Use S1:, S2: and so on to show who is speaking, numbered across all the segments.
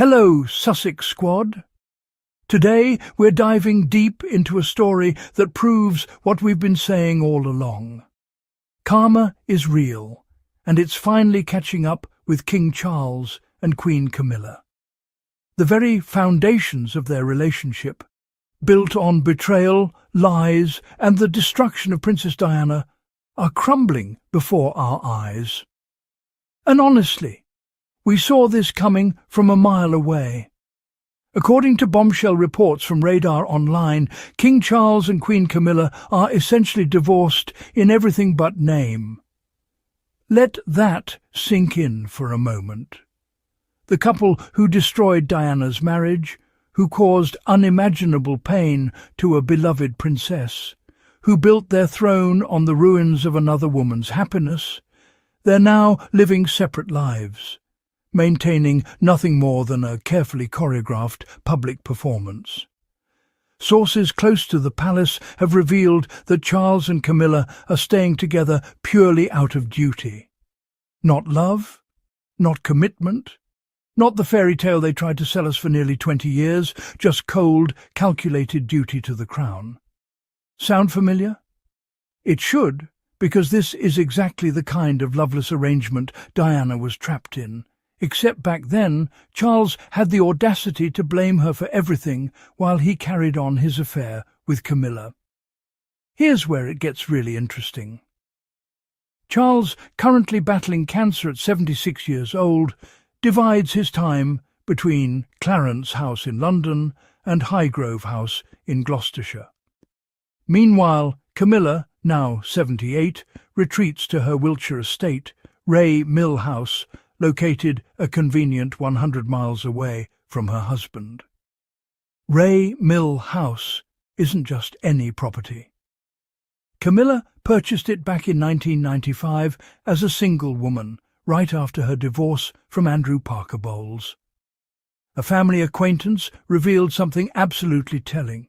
S1: Hello, Sussex Squad. Today we're diving deep into a story that proves what we've been saying all along. Karma is real, and it's finally catching up with King Charles and Queen Camilla. The very foundations of their relationship, built on betrayal, lies, and the destruction of Princess Diana, are crumbling before our eyes. And honestly, we saw this coming from a mile away. According to bombshell reports from Radar Online, King Charles and Queen Camilla are essentially divorced in everything but name. Let that sink in for a moment. The couple who destroyed Diana's marriage, who caused unimaginable pain to a beloved princess, who built their throne on the ruins of another woman's happiness, they're now living separate lives, maintaining nothing more than a carefully choreographed public performance. Sources close to the palace have revealed that Charles and Camilla are staying together purely out of duty. Not love, not commitment, not the fairy tale they tried to sell us for nearly 20 years, just cold, calculated duty to the crown. Sound familiar? It should, because this is exactly the kind of loveless arrangement Diana was trapped in. Except back then, Charles had the audacity to blame her for everything while he carried on his affair with Camilla. Here's where it gets really interesting. Charles, currently battling cancer at 76 years old, divides his time between Clarence House in London and Highgrove House in Gloucestershire. Meanwhile, Camilla, now 78, retreats to her Wiltshire estate, Ray Mill House, located a convenient 100 miles away from her husband. Ray Mill House isn't just any property. Camilla purchased it back in 1995 as a single woman, right after her divorce from Andrew Parker Bowles. A family acquaintance revealed something absolutely telling.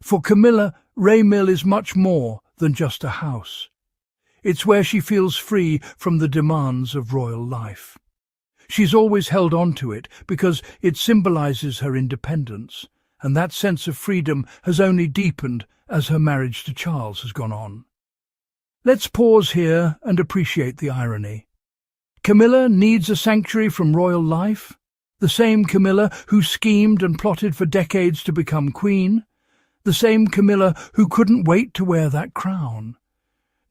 S1: For Camilla, Ray Mill is much more than just a house. It's where she feels free from the demands of royal life. She's always held on to it because it symbolizes her independence, and that sense of freedom has only deepened as her marriage to Charles has gone on. Let's pause here and appreciate the irony. Camilla needs a sanctuary from royal life, the same Camilla who schemed and plotted for decades to become queen, the same Camilla who couldn't wait to wear that crown.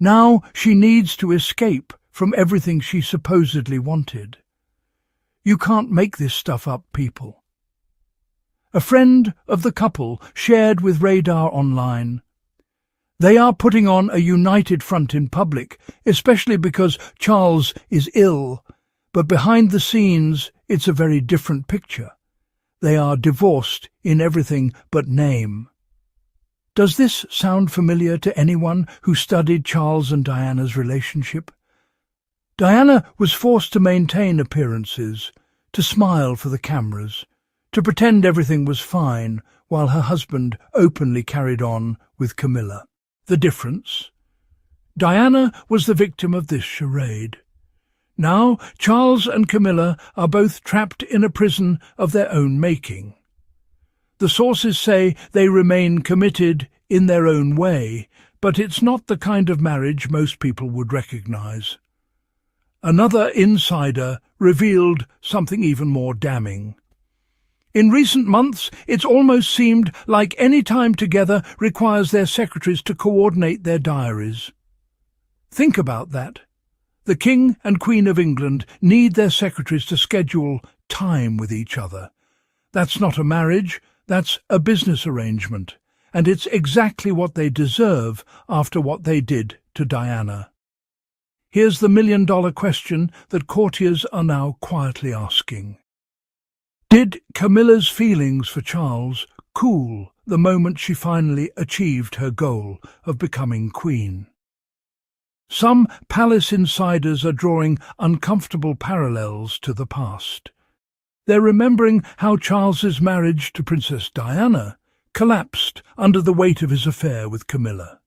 S1: Now she needs to escape from everything she supposedly wanted. You can't make this stuff up, people. A friend of the couple shared with Radar Online. They are putting on a united front in public, especially because Charles is ill, but behind the scenes it's a very different picture. They are divorced in everything but name. Does this sound familiar to anyone who studied Charles and Diana's relationship? Diana was forced to maintain appearances, to smile for the cameras, to pretend everything was fine, while her husband openly carried on with Camilla. The difference? Diana was the victim of this charade. Now Charles and Camilla are both trapped in a prison of their own making. The sources say they remain committed in their own way, but it's not the kind of marriage most people would recognize. Another insider revealed something even more damning. In recent months, it's almost seemed like any time together requires their secretaries to coordinate their diaries. Think about that. The King and Queen of England need their secretaries to schedule time with each other. That's not a marriage. That's a business arrangement, and it's exactly what they deserve after what they did to Diana. Here's the million-dollar question that courtiers are now quietly asking. Did Camilla's feelings for Charles cool the moment she finally achieved her goal of becoming queen? Some palace insiders are drawing uncomfortable parallels to the past. They're remembering how Charles's marriage to Princess Diana collapsed under the weight of his affair with Camilla,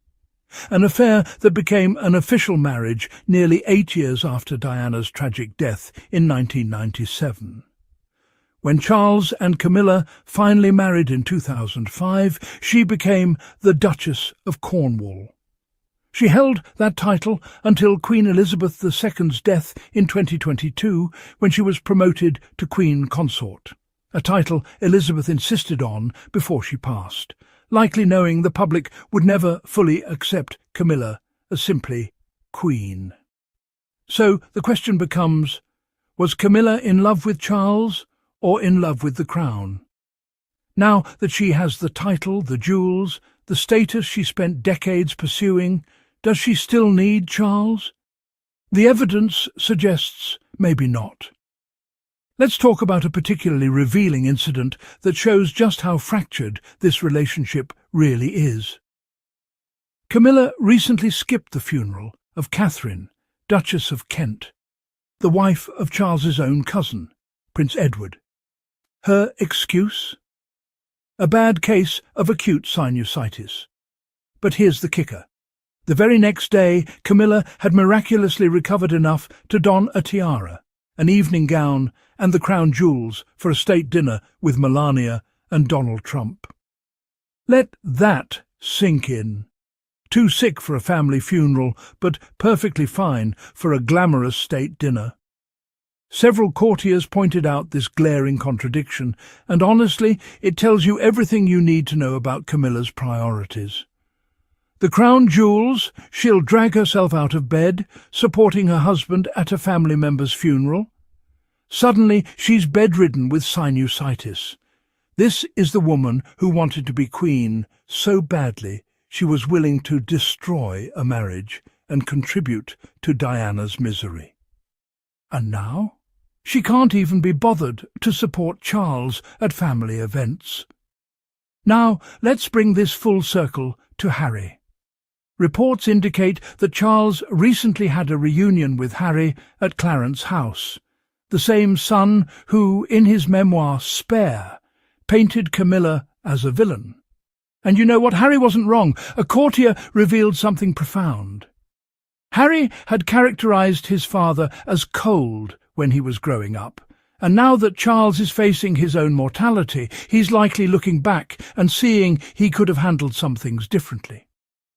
S1: an affair that became an official marriage nearly 8 years after Diana's tragic death in 1997. When Charles and Camilla finally married in 2005, she became the Duchess of Cornwall. She held that title until Queen Elizabeth II's death in 2022, when she was promoted to Queen Consort, a title Elizabeth insisted on before she passed, likely knowing the public would never fully accept Camilla as simply Queen. So the question becomes, was Camilla in love with Charles or in love with the crown? Now that she has the title, the jewels, the status she spent decades pursuing, does she still need Charles? The evidence suggests maybe not. Let's talk about a particularly revealing incident that shows just how fractured this relationship really is. Camilla recently skipped the funeral of Catherine, Duchess of Kent, the wife of Charles's own cousin, Prince Edward. Her excuse? A bad case of acute sinusitis. But here's the kicker. The very next day, Camilla had miraculously recovered enough to don a tiara, an evening gown, and the crown jewels for a state dinner with Melania and Donald Trump. Let that sink in. Too sick for a family funeral, but perfectly fine for a glamorous state dinner. Several courtiers pointed out this glaring contradiction, and honestly, it tells you everything you need to know about Camilla's priorities. The crown jewels, she'll drag herself out of bed, supporting her husband at a family member's funeral. Suddenly, she's bedridden with sinusitis. This is the woman who wanted to be queen so badly she was willing to destroy a marriage and contribute to Diana's misery. And now? She can't even be bothered to support Charles at family events. Now, let's bring this full circle to Harry. Reports indicate that Charles recently had a reunion with Harry at Clarence House, the same son who, in his memoir Spare, painted Camilla as a villain. And you know what? Harry wasn't wrong. A courtier revealed something profound. Harry had characterized his father as cold when he was growing up, and now that Charles is facing his own mortality, he's likely looking back and seeing he could have handled some things differently.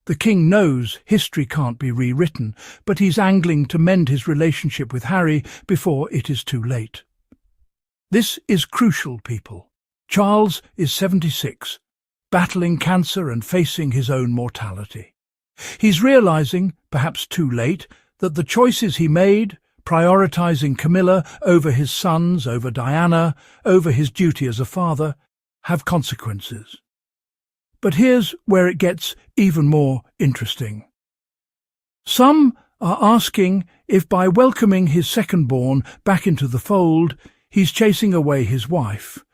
S1: The king knows history can't be rewritten, but he's angling to mend his relationship with Harry before it is too late. This is crucial, people. Charles is 76, battling cancer and facing his own mortality. He's realizing, perhaps too late, that the choices he made, prioritizing Camilla over his sons, over Diana, over his duty as a father, have consequences. But here's where it gets even more interesting. Some are asking if by welcoming his second-born back into the fold, he's chasing away his wife,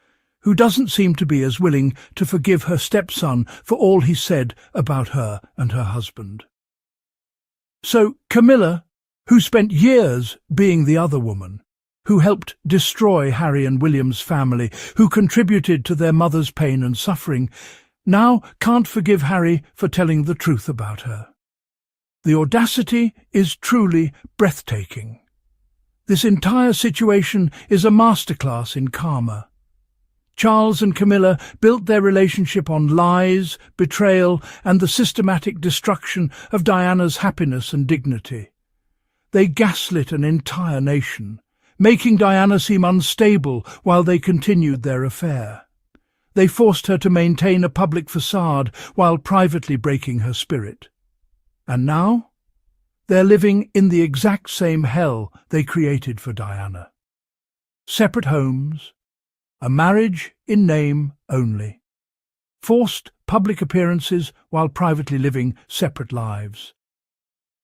S1: who doesn't seem to be as willing to forgive her stepson for all he said about her and her husband. So Camilla, who spent years being the other woman, who helped destroy Harry and William's family, who contributed to their mother's pain and suffering, now can't forgive Harry for telling the truth about her. The audacity is truly breathtaking. This entire situation is a masterclass in karma. Charles and Camilla built their relationship on lies, betrayal, and the systematic destruction of Diana's happiness and dignity. They gaslit an entire nation, making Diana seem unstable while they continued their affair. They forced her to maintain a public facade while privately breaking her spirit. And now, they're living in the exact same hell they created for Diana. Separate homes, a marriage in name only, forced public appearances while privately living separate lives.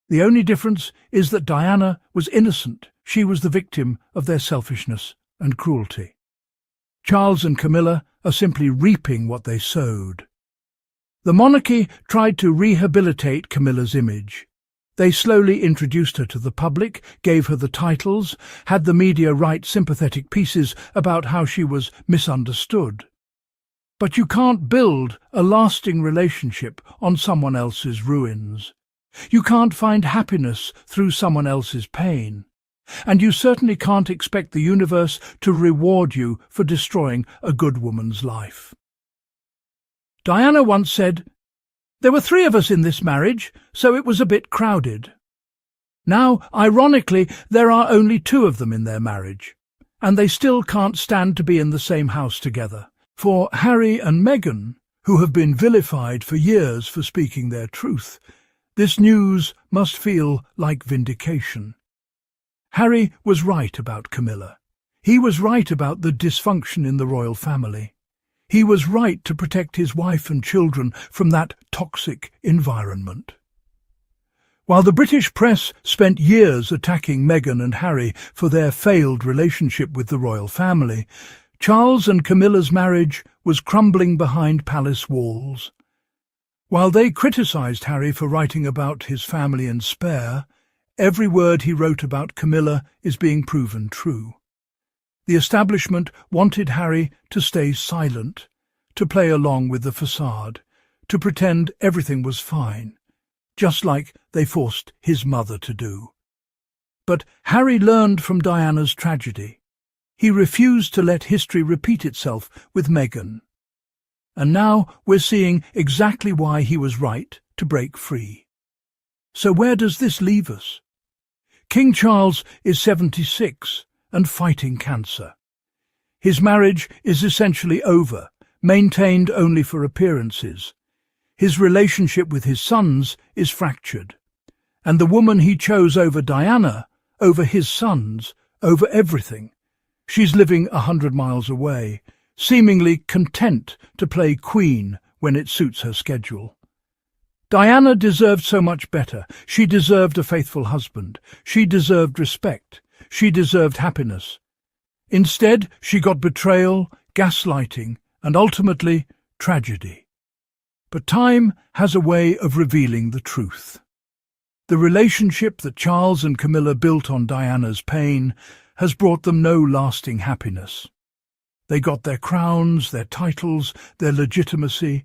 S1: The only difference is that Diana was innocent. She was the victim of their selfishness and cruelty. Charles and Camilla are simply reaping what they sowed. The monarchy tried to rehabilitate Camilla's image. They slowly introduced her to the public, gave her the titles, had the media write sympathetic pieces about how she was misunderstood. But you can't build a lasting relationship on someone else's ruins. You can't find happiness through someone else's pain. And you certainly can't expect the universe to reward you for destroying a good woman's life. Diana once said, "There were 3 of us in this marriage, so it was a bit crowded." Now, ironically, there are only 2 of them in their marriage, and they still can't stand to be in the same house together. For Harry and Meghan, who have been vilified for years for speaking their truth, this news must feel like vindication. Harry was right about Camilla. He was right about the dysfunction in the royal family. He was right to protect his wife and children from that toxic environment. While the British press spent years attacking Meghan and Harry for their failed relationship with the royal family, Charles and Camilla's marriage was crumbling behind palace walls. While they criticised Harry for writing about his family in spare, every word he wrote about Camilla is being proven true. The establishment wanted Harry to stay silent, to play along with the facade, to pretend everything was fine, just like they forced his mother to do. But Harry learned from Diana's tragedy. He refused to let history repeat itself with Meghan. And now we're seeing exactly why he was right to break free. So where does this leave us? King Charles is 76 and fighting cancer. His marriage is essentially over, maintained only for appearances. His relationship with his sons is fractured. And the woman he chose over Diana, over his sons, over everything, she's living 100 miles away, seemingly content to play queen when it suits her schedule. Diana deserved so much better. She deserved a faithful husband. She deserved respect. She deserved happiness. Instead, she got betrayal, gaslighting, and ultimately, tragedy. But time has a way of revealing the truth. The relationship that Charles and Camilla built on Diana's pain has brought them no lasting happiness. They got their crowns, their titles, their legitimacy,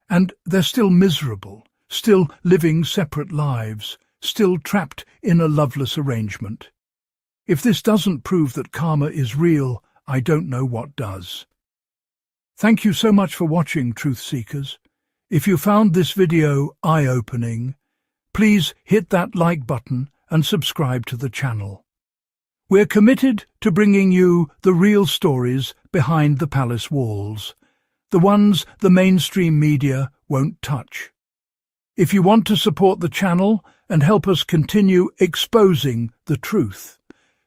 S1: and they're still miserable, still living separate lives, still trapped in a loveless arrangement. If this doesn't prove that karma is real, I don't know what does. Thank you so much for watching, Truth Seekers. If you found this video eye-opening, please hit that like button and subscribe to the channel. We're committed to bringing you the real stories behind the palace walls, the ones the mainstream media won't touch. If you want to support the channel and help us continue exposing the truth,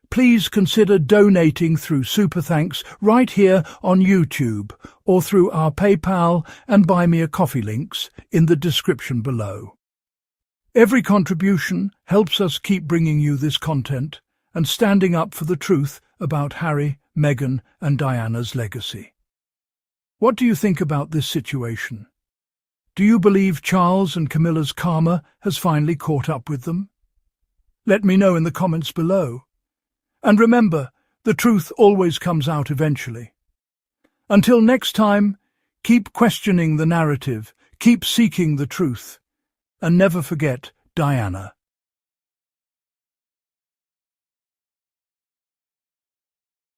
S1: please consider donating through Super Thanks right here on YouTube or through our PayPal and Buy Me a Coffee links in the description below. Every contribution helps us keep bringing you this content and standing up for the truth about Harry, Meghan and Diana's legacy. What do you think about this situation? Do you believe Charles and Camilla's karma has finally caught up with them? Let me know in the comments below. And remember, the truth always comes out eventually. Until next time, keep questioning the narrative, keep seeking the truth, and never forget Diana.